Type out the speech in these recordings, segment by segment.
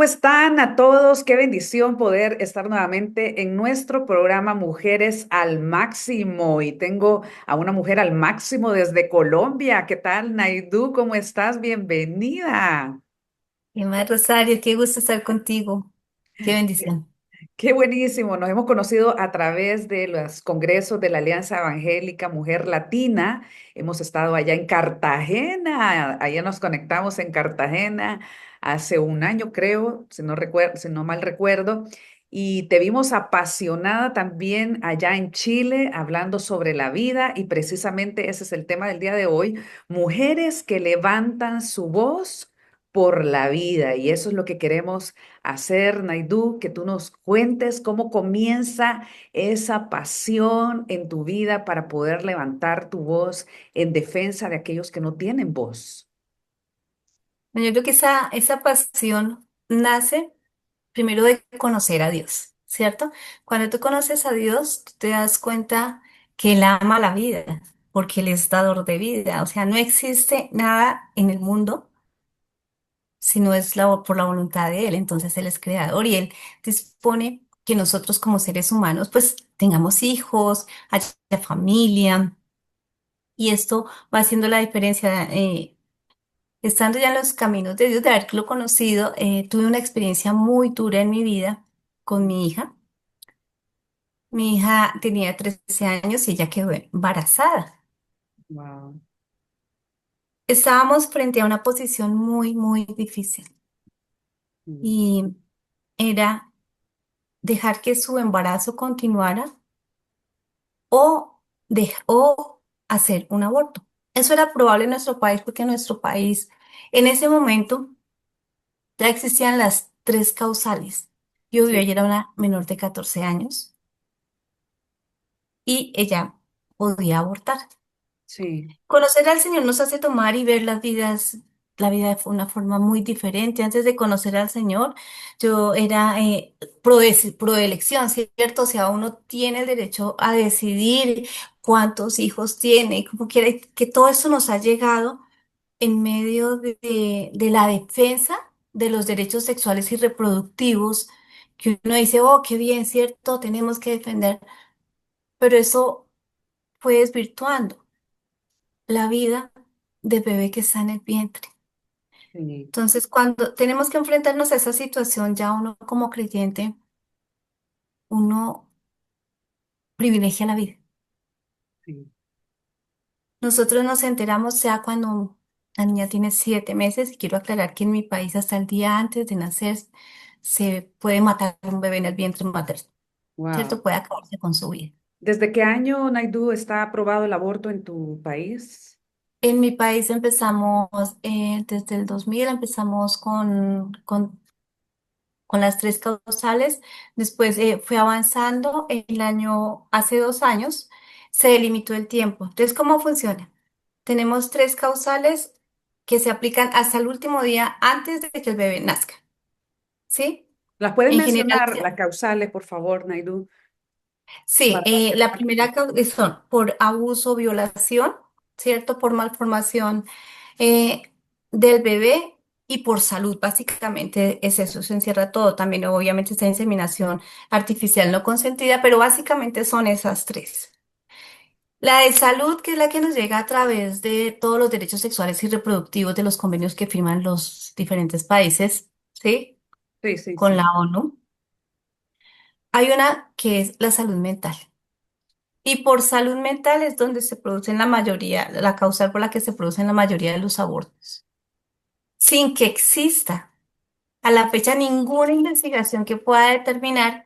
están a todos? Qué bendición poder estar nuevamente en nuestro programa Mujeres al Máximo. Y tengo a una mujer al máximo desde Colombia. ¿Qué tal, Naidu? ¿Cómo estás? Bienvenida. ¿Qué más, Rosario? Qué gusto estar contigo. Qué bendición. Qué buenísimo. Nos hemos conocido a través de los congresos de la Alianza Evangélica Mujer Latina. Hemos estado allá en Cartagena. Allá nos conectamos en Cartagena hace un año, creo, si no mal recuerdo. Y te vimos apasionada también allá en Chile, hablando sobre la vida. Y precisamente ese es el tema del día de hoy. Mujeres que levantan su voz por la vida. Y eso es lo que queremos hacer, Naidu, que tú nos cuentes cómo comienza esa pasión en tu vida para poder levantar tu voz en defensa de aquellos que no tienen voz. Bueno, yo creo que esa pasión nace primero de conocer a Dios, ¿cierto? Cuando tú conoces a Dios, tú te das cuenta que Él ama la vida, porque Él es dador de vida. O sea, no existe nada en el mundo si no es por la voluntad de Él. Entonces Él es creador y Él dispone que nosotros como seres humanos, pues tengamos hijos, haya familia. Y esto va haciendo la diferencia. Estando ya en los caminos de Dios, de haberlo conocido, tuve una experiencia muy dura en mi vida con mi hija. Mi hija tenía 13 años y ella quedó embarazada. Wow. Estábamos frente a una posición muy, muy difícil Mm. y era dejar que su embarazo continuara o hacer un aborto. Eso era probable en nuestro país porque en nuestro país en ese momento ya existían las tres causales. Yo Sí, era una menor de 14 años y ella podía abortar. sí, Conocer al Señor nos hace tomar y ver la vida de una forma muy diferente. Antes de conocer al Señor, yo era pro elección, ¿cierto? O sea, uno tiene el derecho a decidir cuántos hijos tiene, cómo quiere, que todo eso nos ha llegado en medio de la defensa de los derechos sexuales y reproductivos, que uno dice, oh, qué bien, ¿cierto? Tenemos que defender, pero eso fue desvirtuando la vida del bebé que está en el vientre. sí, Entonces, cuando tenemos que enfrentarnos a esa situación, ya uno como creyente, uno privilegia la vida. sí. Nosotros nos enteramos ya cuando la niña tiene 7 meses, y quiero aclarar que en mi país hasta el día antes de nacer se puede matar a un bebé en el vientre materno, Wow. ¿cierto? Puede acabarse con su vida. ¿Desde qué año, Naidu, está aprobado el aborto en tu país? En mi país empezamos, desde el 2000 empezamos con las tres causales. Después fue avanzando. Hace 2 años, se delimitó el tiempo. Entonces, ¿cómo funciona? Tenemos tres causales que se aplican hasta el último día antes de que el bebé nazca, ¿sí? ¿Las puedes En general, mencionar, las causales, por favor, Naidu, sí, para hacer la más primera específico? son por abuso o violación, ¿cierto? Por malformación eh, del bebé y por salud, básicamente es eso, se encierra todo. También obviamente está inseminación artificial no consentida, pero básicamente son esas tres. La de salud, que es la que nos llega a través de todos los derechos sexuales y reproductivos de los convenios que firman los diferentes países, ¿sí? Sí, sí, Con la sí. ONU. Hay una que es la salud mental. Y por salud mental es donde se producen la mayoría, la causal por la que se producen la mayoría de los abortos. Sin que exista a la fecha ninguna investigación que pueda determinar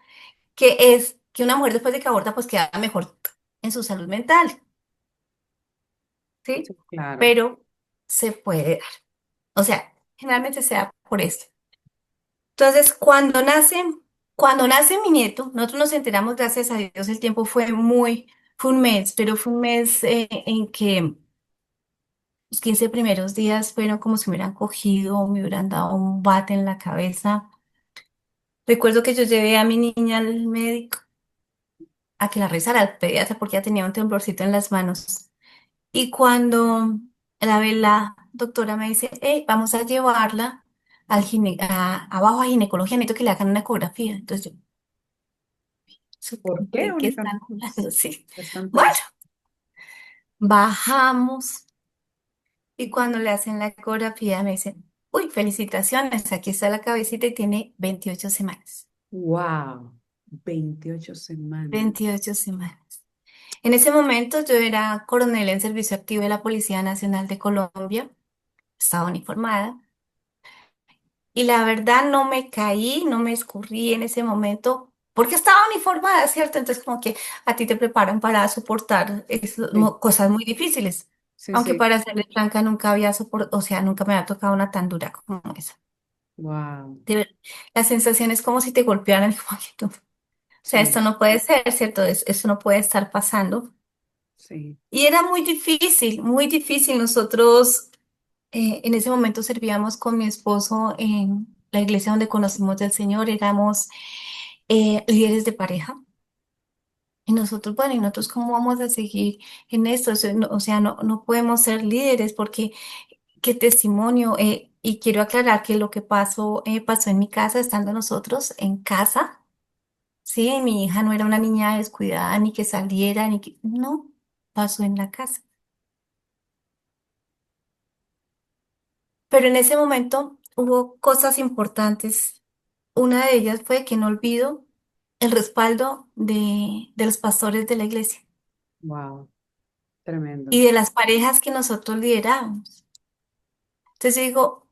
que es que una mujer después de que aborta pues queda mejor en su salud mental, Sí, ¿sí? claro. Pero se puede dar. O sea, generalmente se da por esto. Entonces, cuando nace mi nieto, nosotros nos enteramos, gracias a Dios, el tiempo fue un mes, pero fue un mes en que los 15 primeros días fueron como si me hubieran cogido o me hubieran dado un bate en la cabeza. Recuerdo que yo llevé a mi niña al médico a que la revisara al pediatra porque ya tenía un temblorcito en las manos. Y cuando la doctora me dice, hey, vamos a llevarla abajo a ginecología, necesito que le hagan una ecografía. Entonces yo, ¿Por qué ¿de qué únicamente? están hablando? Sí. Bastante Bueno, bien. bajamos y cuando le hacen la ecografía me dicen, uy, felicitaciones, aquí está la cabecita y tiene 28 semanas. Wow, 28 semanas. 28 semanas. En ese momento yo era coronel en servicio activo de la Policía Nacional de Colombia, estaba uniformada y la verdad no me caí, no me escurrí en ese momento porque estaba uniformada, ¿cierto? Entonces como que a ti te preparan para soportar Sí, cosas muy difíciles, sí, aunque sí. para serle franca nunca había soportado, o sea, nunca me había tocado una tan dura como esa. Wow, La sensación es como si te golpearan, como que tú, o sea, esto sí, no puede ser, ¿cierto? Esto no puede estar pasando. sí. Y era muy difícil, muy difícil. Nosotros en ese momento servíamos con mi esposo en la iglesia donde conocimos del Señor, éramos líderes de pareja. Y nosotros, bueno, ¿y nosotros cómo vamos a seguir en esto? O sea, no podemos ser líderes porque qué testimonio. Y quiero aclarar que lo que pasó en mi casa, estando nosotros en casa, sí, mi hija no era una niña descuidada, ni que saliera, ni que, no, pasó en la casa. Pero en ese momento hubo cosas importantes. Una de ellas fue que no olvido el respaldo de los pastores de la iglesia Wow, tremendo. y de las parejas que nosotros liderábamos. Entonces yo digo,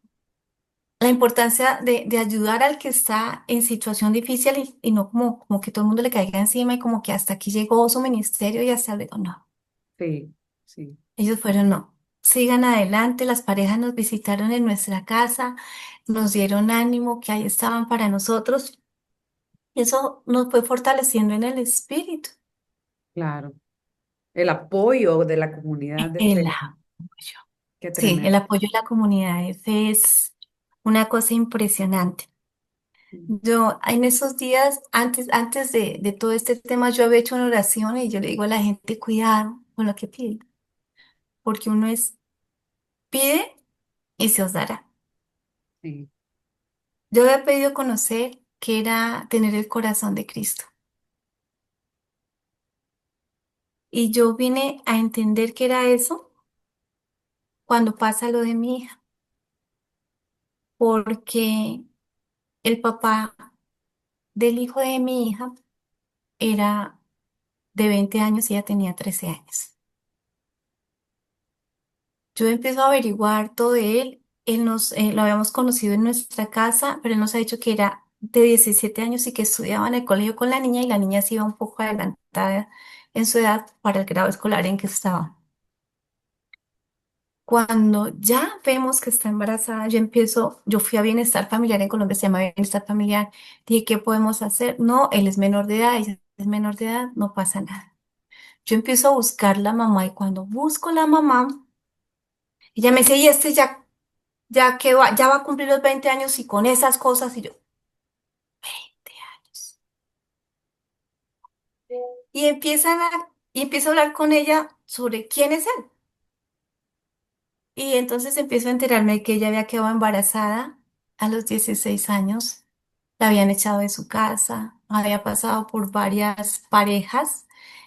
la importancia de ayudar al que está en situación difícil y no como que todo el mundo le caiga encima y como que hasta aquí llegó su ministerio y hasta luego. No, Sí, sí, ellos fueron no. Sigan adelante, las parejas nos visitaron en nuestra casa, nos dieron ánimo, que ahí estaban para nosotros. Y eso nos fue fortaleciendo en el espíritu. claro. El apoyo de la comunidad de El fe. apoyo. Qué Sí, el tremendo. apoyo de la comunidad de fe es una cosa impresionante. Yo en esos días, antes de todo este tema, yo había hecho una oración y yo le digo a la gente, cuidado con lo que pide, porque uno pide y se os dará. Sí, Yo había pedido conocer que era tener el corazón de Cristo. Y yo vine a entender que era eso cuando pasa lo de mi hija, porque el papá del hijo de mi hija era de 20 años y ella tenía 13 años. Yo empiezo a averiguar todo de él. Lo habíamos conocido en nuestra casa, pero él nos ha dicho que era de 17 años y que estudiaba en el colegio con la niña y la niña se iba un poco adelantada en su edad para el grado escolar en que estaba. Cuando ya vemos que está embarazada, yo fui a Bienestar Familiar en Colombia, se llama Bienestar Familiar, dije, ¿qué podemos hacer? No, él es menor de edad, ella es menor de edad, no pasa nada. Yo empiezo a buscar la mamá y cuando busco la mamá, ella me dice, y este ya va a cumplir los 20 años y con esas cosas, y yo, 20 años. Y empiezo a hablar con ella sobre quién es él. Y entonces empiezo a enterarme de que ella había quedado embarazada a los 16 años, la habían echado de su casa, había pasado por varias parejas,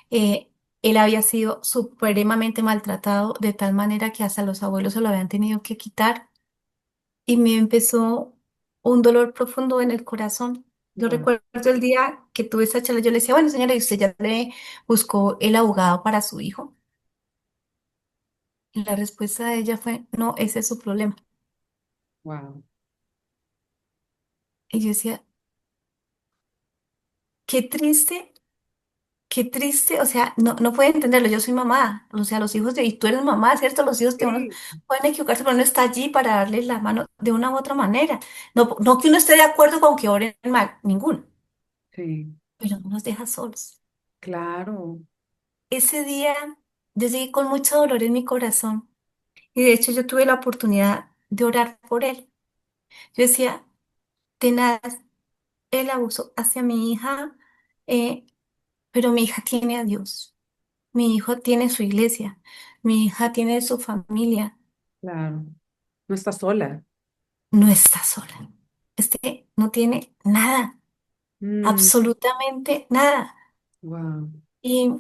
eh, él había sido supremamente maltratado de tal manera que hasta los abuelos se lo habían tenido que quitar y me empezó un dolor profundo en el corazón. Yo wow, recuerdo el día que tuve esa charla, yo le decía, bueno señora, ¿y usted ya le buscó el abogado para su hijo? Y la respuesta de ella fue, no, ese es su problema. wow. Y yo decía, qué triste, qué triste, o sea, no puede entenderlo, yo soy mamá, o sea, los hijos y tú eres mamá, ¿cierto? Los hijos de uno Sí, pueden equivocarse, pero uno está allí para darles la mano de una u otra manera. No que uno esté de acuerdo con que oren mal, ninguno, sí, pero no nos deja solos. claro, Ese día yo llegué con mucho dolor en mi corazón y de hecho yo tuve la oportunidad de orar por él. Yo decía, tenaz el abuso hacia mi hija, eh, pero mi hija tiene a Dios. Mi hijo tiene su iglesia, mi hija tiene su familia. claro. No está sola. no está sola. Este no tiene nada, Mm, absolutamente nada. wow, Y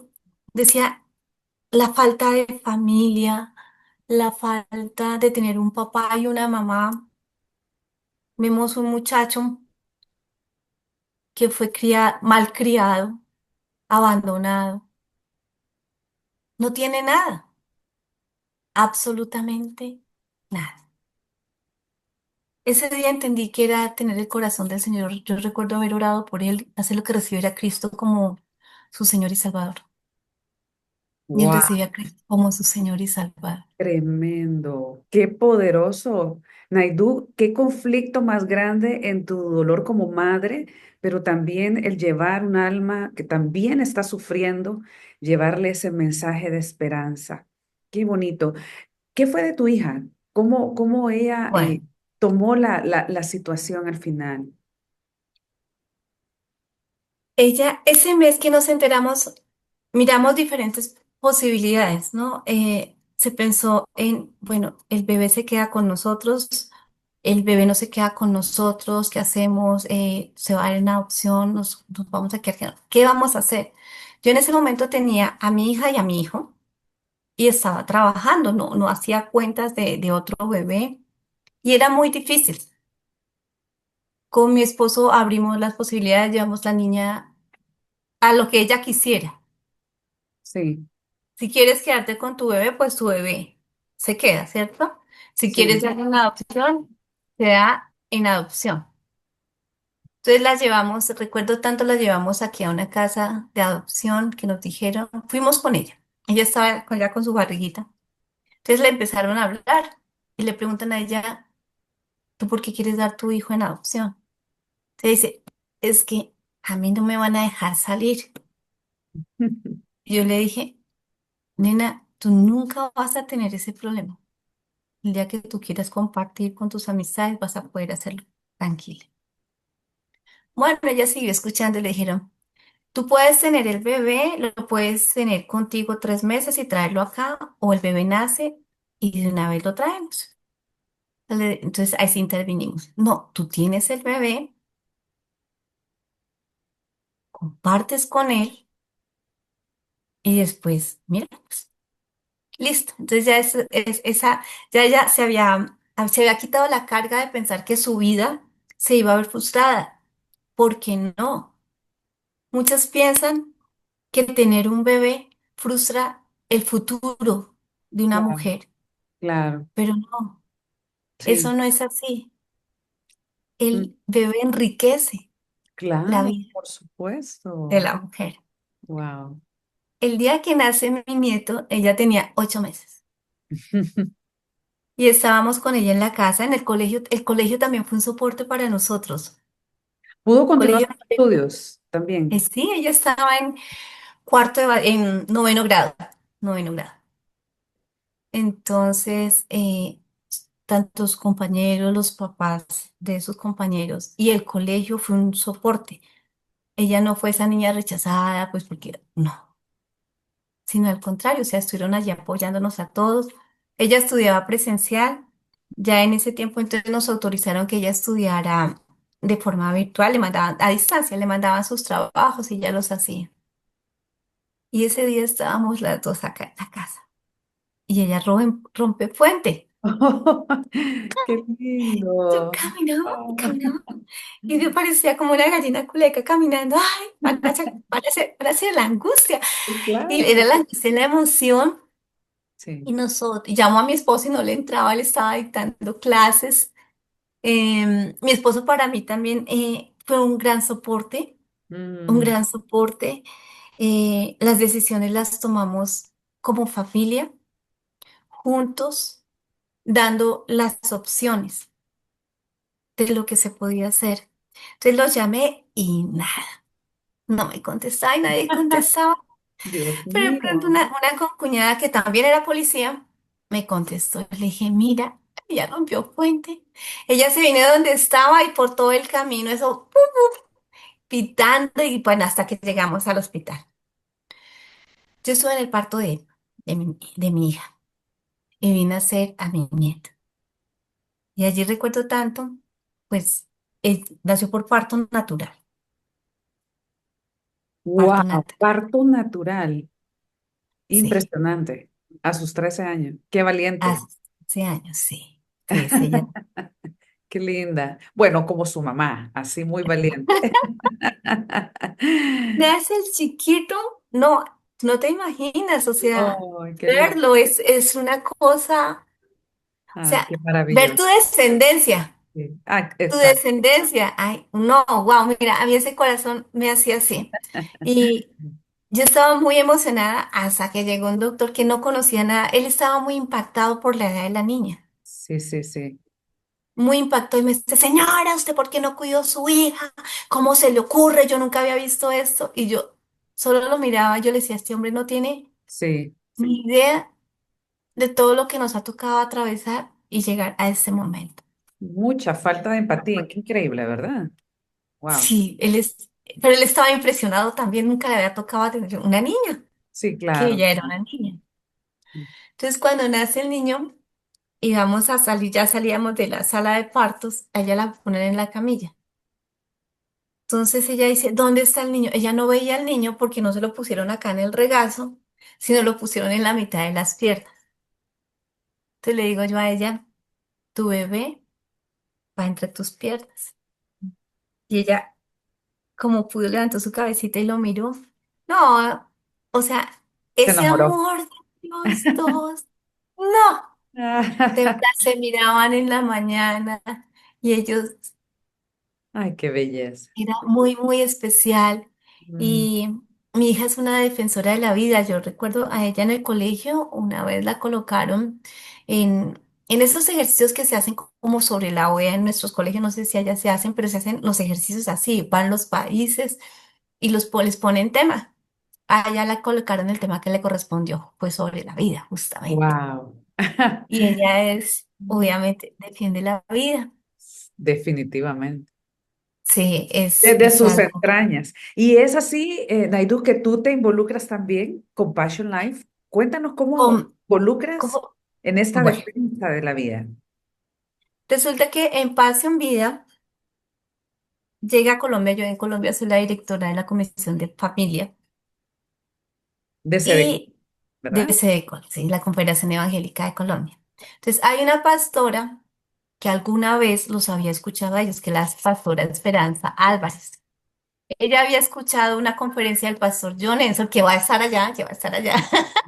decía, la falta de familia, la falta de tener un papá y una mamá. Vemos un muchacho que fue mal criado, abandonado. No tiene nada, absolutamente nada. Ese día entendí que era tener el corazón del Señor. Yo recuerdo haber orado por él, hacer lo que recibir a Cristo como su Señor y Salvador. Y él wow, recibía a Cristo como su Señor y Salvador. tremendo, qué poderoso. Naidú, qué conflicto más grande en tu dolor como madre, pero también el llevar un alma que también está sufriendo, llevarle ese mensaje de esperanza. Qué bonito. ¿Qué fue de tu hija? ¿Cómo ella Bueno, tomó la situación al final? ella, ese mes que nos enteramos, miramos diferentes posibilidades, ¿no? Se pensó en, bueno, el bebé se queda con nosotros, el bebé no se queda con nosotros, ¿qué hacemos? Se va a dar en adopción, nos vamos a quedar, ¿qué vamos a hacer? Yo en ese momento tenía a mi hija y a mi hijo y estaba trabajando, no hacía cuentas de otro bebé y era muy difícil. Con mi esposo abrimos las posibilidades, llevamos la niña a lo que ella quisiera. Sí, Si quieres quedarte con tu bebé, pues tu bebé se queda, ¿cierto? Si quieres sí. darle una adopción, se da en adopción. Entonces la llevamos, recuerdo tanto, la llevamos aquí a una casa de adopción que nos dijeron, fuimos con ella. Ella estaba ya con su barriguita. Entonces le empezaron a hablar y le preguntan a ella, ¿tú por qué quieres dar tu hijo en adopción? Entonces dice, es que a mí no me van a dejar salir. Y yo le dije, nena, tú nunca vas a tener ese problema. El día que tú quieras compartir con tus amistades, vas a poder hacerlo tranquila. Bueno, ella siguió escuchando y le dijeron, tú puedes tener el bebé, lo puedes tener contigo 3 meses y traerlo acá, o el bebé nace y de una vez lo traemos. Entonces ahí sí intervinimos. No, tú tienes el bebé, compartes con él y después, mira, pues, listo. Entonces ya esa, ya ella se había quitado la carga de pensar que su vida se iba a ver frustrada. ¿Por qué no? Muchos piensan que tener un bebé frustra el futuro de una Claro, mujer, claro, pero no, sí. eso no es así. Mm, El bebé enriquece la claro, vida por de supuesto. la mujer. Wow. El día que nace mi nieto, ella tenía 8 meses y estábamos con ella en la casa, en el colegio. El colegio también fue un soporte para nosotros. ¿Pudo continuar Colegio, sus estudios también? sí, ella estaba en en noveno grado, noveno grado. Entonces, tantos compañeros, los papás de sus compañeros y el colegio fue un soporte. Ella no fue esa niña rechazada, pues porque no, sino al contrario, o sea, estuvieron allí apoyándonos a todos. Ella estudiaba presencial, ya en ese tiempo entonces nos autorizaron que ella estudiara de forma virtual, le mandaban a distancia, le mandaban sus trabajos y ya los hacía. Y ese día estábamos las dos acá en la casa y ella rompe fuente. Qué Yo lindo. caminaba, Ah, caminaba. Y me parecía como una gallina culeca caminando. Ay, parece la angustia. Y claro. era la angustia y la emoción. Sí. Y nosotros, llamo a mi esposo y no le entraba, le estaba dictando clases. Mi esposo para mí también fue un gran soporte, un Mm, gran soporte. Las decisiones las tomamos como familia, juntos, dando las opciones de lo que se podía hacer. Entonces los llamé y nada. No me contestaba y nadie contestaba. Dios Pero de pronto mío. una concuñada que también era policía me contestó. Le dije, mira, ella rompió puente. Ella se vino de donde estaba y por todo el camino, eso, pitando y bueno, hasta que llegamos al hospital. Yo estuve en el parto de mi hija y vine a ser a mi nieto. Y allí recuerdo tanto, pues nació por parto natural, parto Wow, natural. parto natural. Sí, Impresionante. A sus 13 años. Qué valiente. hace años, sí. Sí, ella. Qué linda. Bueno, como su mamá, así muy valiente. Nace el chiquito, no, no te imaginas, o sea, Ay, qué lindo. verlo es una cosa, o Ay, sea, qué ver maravilloso. tu Sí. Ah, exacto. descendencia, ay, no, wow, mira, a mí ese corazón me hacía así. Y yo estaba muy emocionada hasta que llegó un doctor que no conocía nada, él estaba muy impactado por la edad de la niña. Sí, sí, sí. Muy impactado y me dice, señora, ¿usted por qué no cuidó a su hija? ¿Cómo se le ocurre? Yo nunca había visto esto. Y yo solo lo miraba, yo le decía, este hombre no tiene Sí. ni idea de todo lo que nos ha tocado atravesar y llegar a este momento. Mucha falta de empatía. Qué increíble, ¿verdad? Wow. Sí, pero él estaba impresionado también, nunca le había tocado atender una niña, Sí, que claro. ella era una niña. Entonces, cuando nace el niño y vamos a salir, ya salíamos de la sala de partos, a ella la ponen en la camilla. Entonces ella dice, ¿dónde está el niño? Ella no veía al niño porque no se lo pusieron acá en el regazo, sino lo pusieron en la mitad de las piernas. Entonces le digo yo a ella, tu bebé va entre tus piernas. Y ella, como pudo, levantó su cabecita y lo miró. No, o sea, Se ese enamoró. amor de los dos, no. De verdad se miraban en la mañana y ellos Ay, qué belleza. era muy, muy especial Mm, y mi hija es una defensora de la vida. Yo recuerdo a ella en el colegio, una vez la colocaron en esos ejercicios que se hacen como sobre la OEA en nuestros colegios, no sé si allá se hacen, pero se hacen los ejercicios así, van los países y les ponen tema. A ella la colocaron el tema que le correspondió, pues sobre la vida, justamente. wow. Y ella obviamente, defiende la vida. Definitivamente. Sí, Desde es sus algo. entrañas. Y es así, Naidu, que tú te involucras también con Passion Life. Cuéntanos cómo Com- involucras como- en esta Bueno, defensa de la vida. resulta que en Paz en Vida llega a Colombia, yo en Colombia soy la directora de la Comisión de Familia De SEDEC, y de ¿verdad? SEDECOL, sí, la Confederación Evangélica de Colombia. Entonces, hay una pastora que alguna vez los había escuchado a ellos, que es la pastora Esperanza Álvarez. Ella había escuchado una conferencia del pastor John Enson, que va a estar allá, que va a estar allá,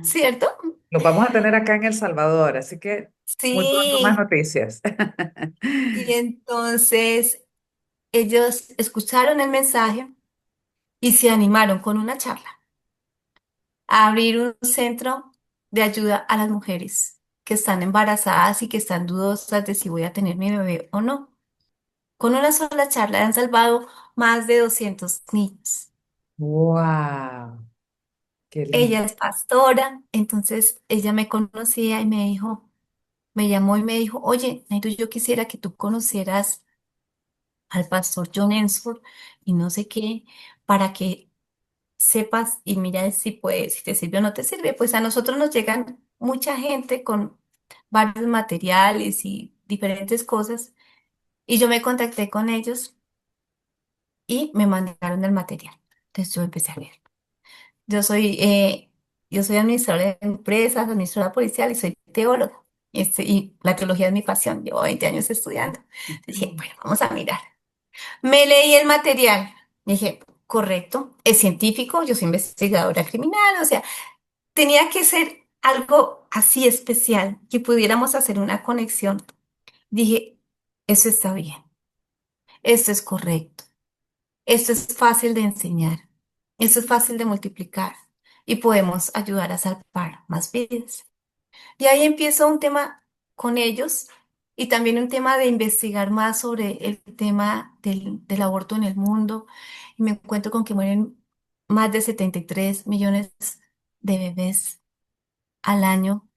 ¿cierto? Los vamos a tener acá en El Salvador, así que muy pronto más Sí, noticias. y entonces ellos escucharon el mensaje y se animaron con una charla a abrir un centro de ayuda a las mujeres que están embarazadas y que están dudosas de si voy a tener mi bebé o no. Con una sola charla han salvado más de 200 niños. Wow, qué lindo. Ella es pastora, entonces ella me conocía y me dijo, me llamó y me dijo, oye, Nairu, yo quisiera que tú conocieras al pastor John Ensford y no sé qué, para que sepas y mira si puede, si te sirve o no te sirve. Pues a nosotros nos llegan mucha gente con varios materiales y diferentes cosas y yo me contacté con ellos y me mandaron el material. Entonces yo empecé a leer. Yo soy, eh, yo soy administradora de empresas, administradora policial y soy teóloga. Y la teología es mi pasión, llevo 20 años estudiando. Dije, bueno, vamos a mirar. Me leí el material. Dije, correcto, es científico, yo soy investigadora criminal, o sea, tenía que ser algo así especial, que pudiéramos hacer una conexión. Dije, eso está bien, esto es correcto, esto es fácil de enseñar, esto es fácil de multiplicar y podemos ayudar a salvar más vidas. Y ahí empiezo un tema con ellos y también un tema de investigar más sobre el tema del aborto en el mundo. Y me encuentro con que mueren más de 73 millones de bebés al año.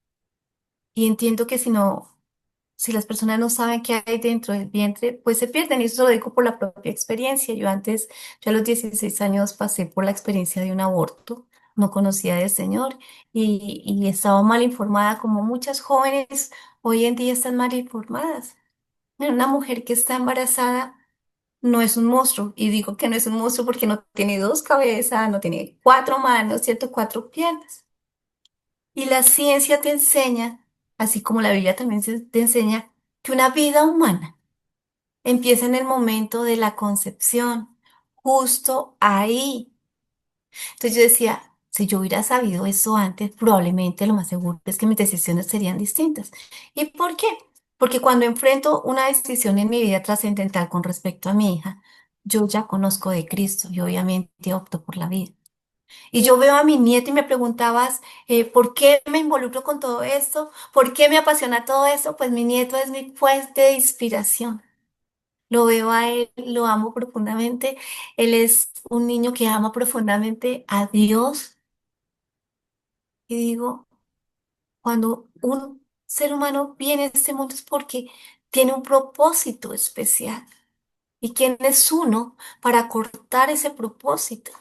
Y entiendo que si las personas no saben qué hay dentro del vientre, pues se pierden. Y eso lo digo por la propia experiencia. Yo a los 16 años pasé por la experiencia de un aborto. No conocía del Señor y estaba mal informada, como muchas jóvenes hoy en día están mal informadas. Una mujer que está embarazada no es un monstruo. Y digo que no es un monstruo porque no tiene dos cabezas, no tiene cuatro manos, ¿cierto? Cuatro piernas. Y la ciencia te enseña, así como la Biblia también te enseña, que una vida humana empieza en el momento de la concepción, justo ahí. Entonces yo decía, si yo hubiera sabido eso antes, probablemente lo más seguro es que mis decisiones serían distintas. ¿Y por qué? Porque cuando enfrento una decisión en mi vida trascendental con respecto a mi hija, yo ya conozco de Cristo y obviamente opto por la vida. Y yo veo a mi nieto y me preguntabas, ¿por qué me involucro con todo esto? ¿Por qué me apasiona todo esto? Pues mi nieto es mi fuente de inspiración. Lo veo a él, lo amo profundamente. Él es un niño que ama profundamente a Dios. Y digo, cuando un ser humano viene a este mundo es porque tiene un propósito especial. ¿Y quién es uno para cortar ese propósito?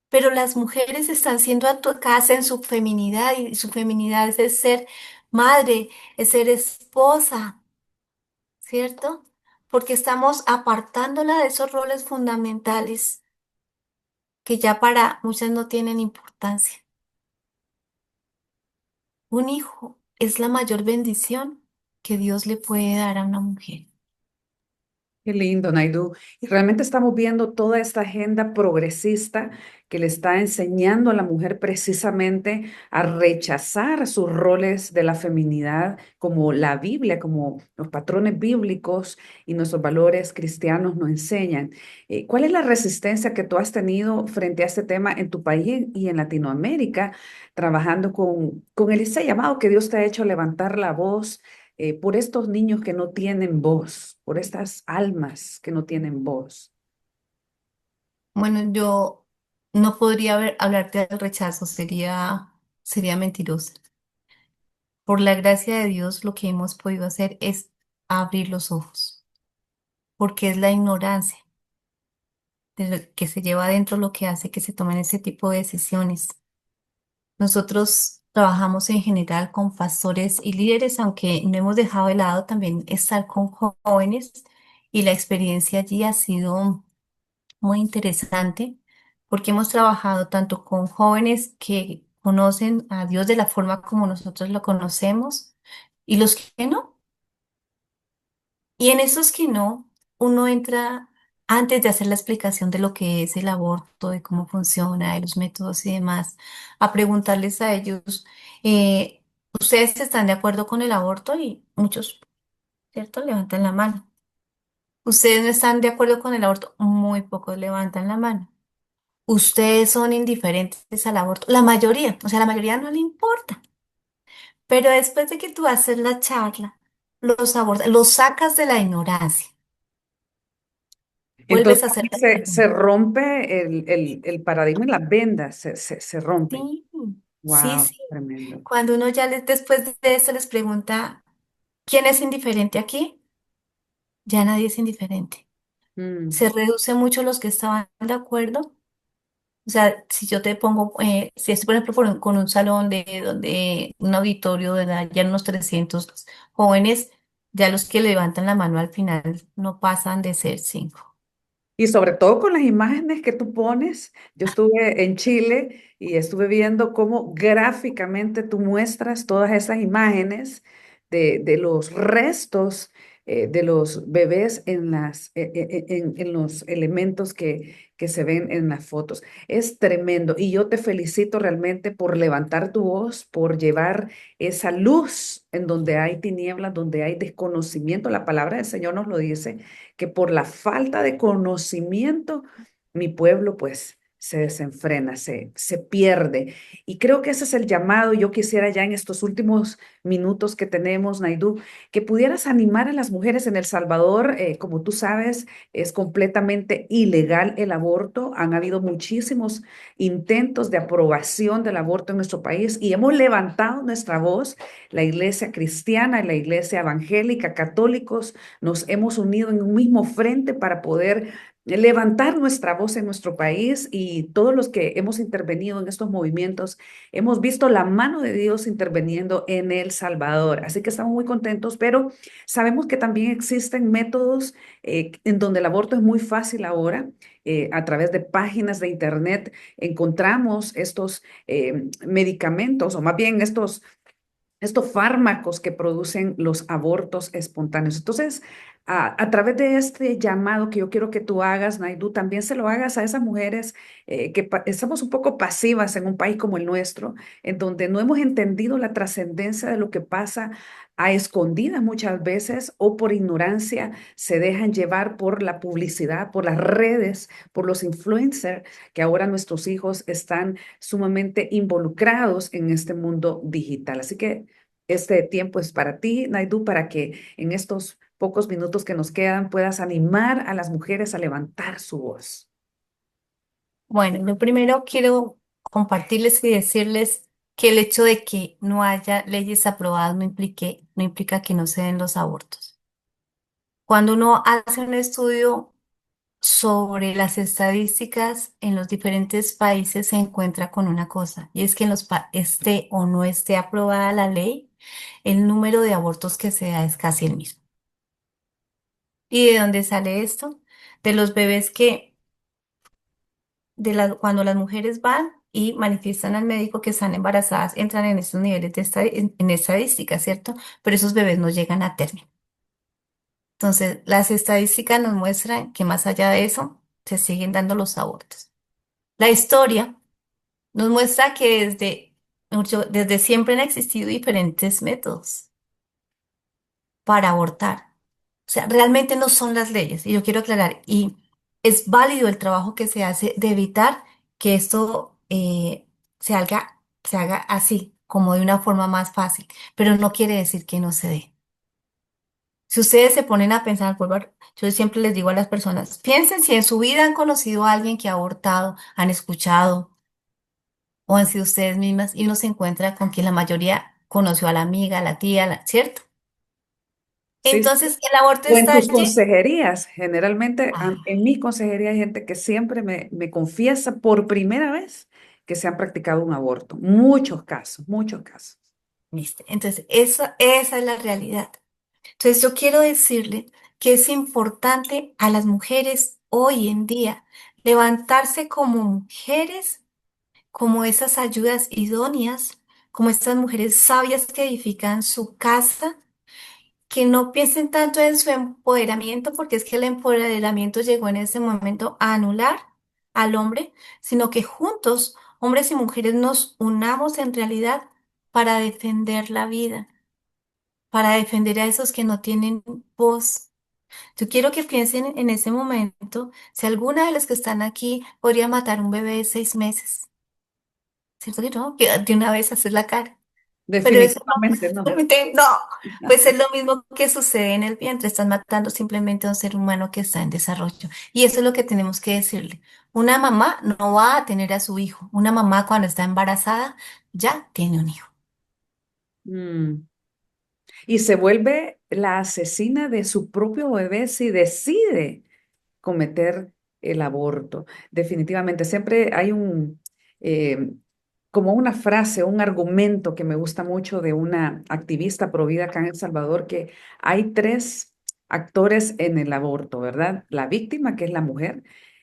Pero las mujeres están siendo atacadas en su feminidad y su feminidad es ser madre, es ser esposa, ¿cierto? Porque estamos apartándola de esos roles fundamentales que ya para muchas no tienen importancia. Un hijo es la mayor bendición que Dios le puede dar a una mujer. Qué lindo, Naidu. Y realmente estamos viendo toda esta agenda progresista que le está enseñando a la mujer precisamente a rechazar sus roles de la feminidad, como la Biblia, como los patrones bíblicos y nuestros valores cristianos nos enseñan. ¿Cuál es la resistencia que tú has tenido frente a este tema en tu país y en Latinoamérica, trabajando con ese llamado que Dios te ha hecho a levantar la voz? Por estos niños que no tienen voz, por estas almas que no tienen voz. Bueno, yo no podría hablarte del rechazo, sería mentirosa. Por la gracia de Dios, lo que hemos podido hacer es abrir los ojos, porque es la ignorancia de lo que se lleva adentro lo que hace que se tomen ese tipo de decisiones. Nosotros trabajamos en general con pastores y líderes, aunque no hemos dejado de lado también estar con jóvenes y la experiencia allí ha sido muy interesante porque hemos trabajado tanto con jóvenes que conocen a Dios de la forma como nosotros lo conocemos y los que no. Y en esos que no, uno entra antes de hacer la explicación de lo que es el aborto, de cómo funciona, de los métodos y demás, a preguntarles a ellos, eh, ¿ustedes están de acuerdo con el aborto? Y muchos, ¿cierto? Levantan la mano. ¿Ustedes no están de acuerdo con el aborto? Muy pocos levantan la mano. ¿Ustedes son indiferentes al aborto? La mayoría, o sea, la mayoría no le importa. Pero después de que tú haces la charla, los abordas, los sacas de la ignorancia. Entonces Vuelves a hacer ahí la se pregunta. rompe el paradigma y las vendas se rompen. Sí, sí, Wow, sí. tremendo. Cuando uno ya después de eso les pregunta, ¿quién es indiferente aquí? Ya nadie es indiferente. Mm. Se reduce mucho los que estaban de acuerdo. O sea, si yo te pongo, si estoy, por ejemplo, con un salón de donde un auditorio de ya unos 300 jóvenes, ya los que levantan la mano al final no pasan de ser cinco. Y sobre todo con las imágenes que tú pones. Yo estuve en Chile y estuve viendo cómo gráficamente tú muestras todas esas imágenes de los restos de los bebés en en los elementos que se ven en las fotos. Es tremendo y yo te felicito realmente por levantar tu voz, por llevar esa luz en donde hay tinieblas, donde hay desconocimiento. La palabra del Señor nos lo dice que por la falta de conocimiento mi pueblo pues se desenfrena, se pierde. Y creo que ese es el llamado. Yo quisiera ya en estos últimos minutos que tenemos, Naidú, que pudieras animar a las mujeres en El Salvador. Como tú sabes, es completamente ilegal el aborto. Han habido muchísimos intentos de aprobación del aborto en nuestro país y hemos levantado nuestra voz, la iglesia cristiana y la iglesia evangélica, católicos, nos hemos unido en un mismo frente para poder levantar nuestra voz en nuestro país y todos los que hemos intervenido en estos movimientos, hemos visto la mano de Dios interviniendo en El Salvador. Así que estamos muy contentos, pero sabemos que también existen métodos en donde el aborto es muy fácil ahora. A través de páginas de internet encontramos estos medicamentos, o más bien estos fármacos que producen los abortos espontáneos. Entonces, a través de este llamado que yo quiero que tú hagas, Naidu, también se lo hagas a esas mujeres estamos un poco pasivas en un país como el nuestro, en donde no hemos entendido la trascendencia de lo que pasa a escondidas muchas veces o por ignorancia se dejan llevar por la publicidad, por las redes, por los influencers, que ahora nuestros hijos están sumamente involucrados en este mundo digital. Así que este tiempo es para ti, Naidu, para que en estos pocos minutos que nos quedan puedas animar a las mujeres a levantar su voz. Bueno, lo primero quiero compartirles y decirles que el hecho de que no haya leyes aprobadas no implica que no se den los abortos. Cuando uno hace un estudio sobre las estadísticas en los diferentes países, se encuentra con una cosa, y es que esté o no esté aprobada la ley, el número de abortos que se da es casi el mismo. ¿Y de dónde sale esto? De los bebés cuando las mujeres van y manifiestan al médico que están embarazadas, entran en estos niveles en estadística, ¿cierto? Pero esos bebés no llegan a término. Entonces, las estadísticas nos muestran que más allá de eso, se siguen dando los abortos. La historia nos muestra que desde siempre han existido diferentes métodos para abortar. O sea, realmente no son las leyes, y yo quiero aclarar, y es válido el trabajo que se hace de evitar que esto se haga así, como de una forma más fácil, pero no quiere decir que no se dé. Si ustedes se ponen a pensar, yo siempre les digo a las personas, piensen si en su vida han conocido a alguien que ha abortado, han escuchado o han sido ustedes mismas y uno se encuentra con que la mayoría conoció a la amiga, a la tía, ¿cierto? Sí, sí. Entonces, el aborto O en está tus allí. consejerías, generalmente en Ah, mi consejería hay gente que siempre me confiesa por primera vez que se han practicado un aborto. Muchos casos, muchos casos. ¿viste? Entonces, esa es la realidad. Entonces, yo quiero decirle que es importante a las mujeres hoy en día levantarse como mujeres, como esas ayudas idóneas, como estas mujeres sabias que edifican su casa, que no piensen tanto en su empoderamiento, porque es que el empoderamiento llegó en ese momento a anular al hombre, sino que juntos, hombres y mujeres, nos unamos en realidad para defender la vida, para defender a esos que no tienen voz. Yo quiero que piensen en ese momento, si alguna de las que están aquí podría matar un bebé de 6 meses, ¿cierto que no? Que de una vez hacer la cara. Pero eso no, Definitivamente no. realmente no, pues es lo mismo que sucede en el vientre, están matando simplemente a un ser humano que está en desarrollo. Y eso es lo que tenemos que decirle. Una mamá no va a tener a su hijo, una mamá cuando está embarazada ya tiene un hijo. Mm. Y se vuelve la asesina de su propio bebé si decide cometer el aborto. Definitivamente, siempre hay eh, como una frase, un argumento que me gusta mucho de una activista pro vida acá en El Salvador, que hay tres actores en el aborto, ¿verdad? La víctima, que es la mujer,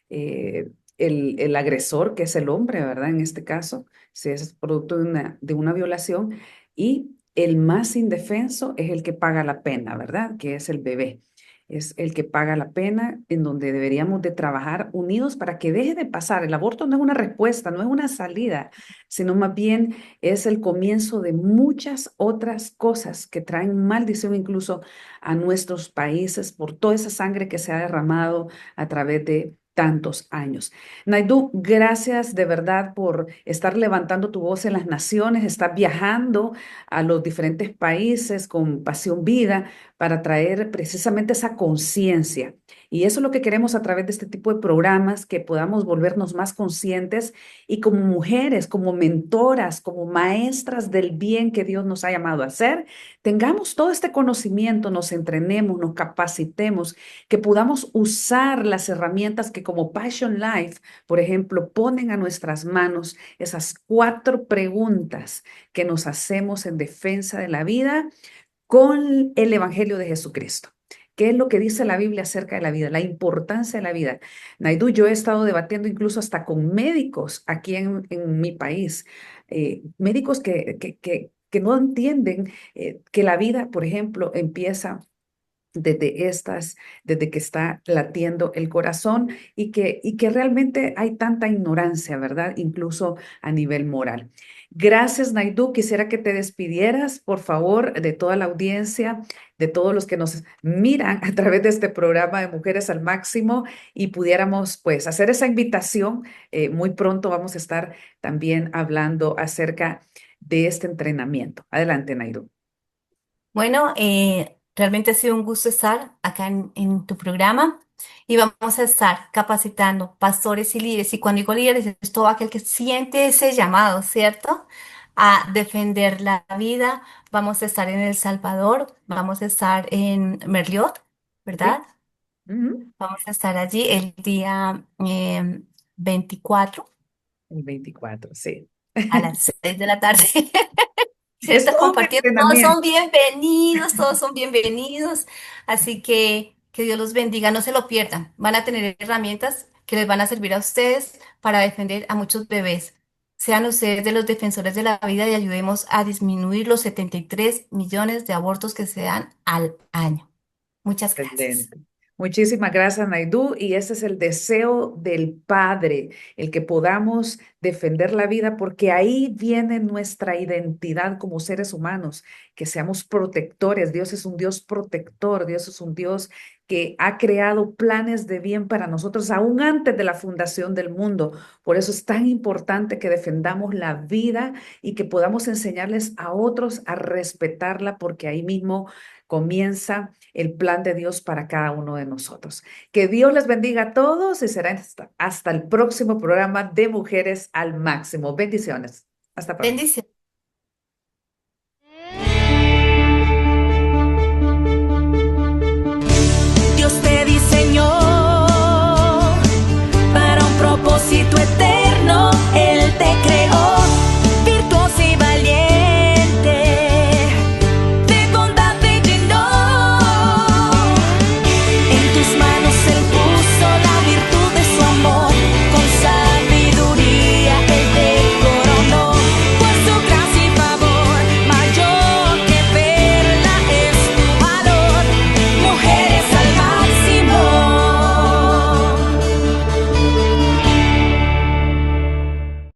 el agresor, que es el hombre, ¿verdad? En este caso, si es producto de una violación, y el más indefenso es el que paga la pena, ¿verdad? Que es el bebé. Es el que paga la pena, en donde deberíamos de trabajar unidos para que deje de pasar. El aborto no es una respuesta, no es una salida, sino más bien es el comienzo de muchas otras cosas que traen maldición incluso a nuestros países por toda esa sangre que se ha derramado a través de tantos años. Naidu, gracias de verdad por estar levantando tu voz en las naciones, estar viajando a los diferentes países con Pasión Vida para traer precisamente esa conciencia. Y eso es lo que queremos a través de este tipo de programas, que podamos volvernos más conscientes y como mujeres, como mentoras, como maestras del bien que Dios nos ha llamado a hacer, tengamos todo este conocimiento, nos entrenemos, nos capacitemos, que podamos usar las herramientas que como Passion Life, por ejemplo, ponen a nuestras manos esas 4 preguntas que nos hacemos en defensa de la vida con el Evangelio de Jesucristo. ¿Qué es lo que dice la Biblia acerca de la vida? La importancia de la vida. Naidu, yo he estado debatiendo incluso hasta con médicos aquí en mi país, médicos que no entienden que la vida, por ejemplo, empieza desde que está latiendo el corazón y que realmente hay tanta ignorancia, ¿verdad? Incluso a nivel moral. Gracias, Naidu. Quisiera que te despidieras, por favor, de toda la audiencia, de todos los que nos miran a través de este programa de Mujeres al Máximo y pudiéramos, pues, hacer esa invitación. Muy pronto vamos a estar también hablando acerca de este entrenamiento. Adelante, Naidu. Bueno, realmente ha sido un gusto estar acá en tu programa y vamos a estar capacitando pastores y líderes. Y cuando digo líderes, es todo aquel que siente ese llamado, ¿cierto? A defender la vida. Vamos a estar en El Salvador, vamos a estar en Merliot, ¿verdad? Sí. Ujú. Vamos a estar allí el día 24 El 24, sí. a las 6 de la tarde. Es ¿Cierto? todo un Compartir, entrenamiento. todos son bienvenidos. Así que Dios los bendiga, no se lo pierdan. Van a tener herramientas que les van a servir a ustedes para defender a muchos bebés. Sean ustedes de los defensores de la vida y ayudemos a disminuir los 73 millones de abortos que se dan al año. Muchas gracias. Excelente. Muchísimas gracias, Naidú. Y ese es el deseo del Padre, el que podamos defender la vida, porque ahí viene nuestra identidad como seres humanos, que seamos protectores. Dios es un Dios protector, Dios es un Dios que ha creado planes de bien para nosotros aún antes de la fundación del mundo. Por eso es tan importante que defendamos la vida y que podamos enseñarles a otros a respetarla, porque ahí mismo comienza el plan de Dios para cada uno de nosotros. Que Dios les bendiga a todos y será hasta el próximo programa de Mujeres al Máximo. Bendiciones. Hasta pronto. Bendiciones. Dios te diseñó para un propósito eterno.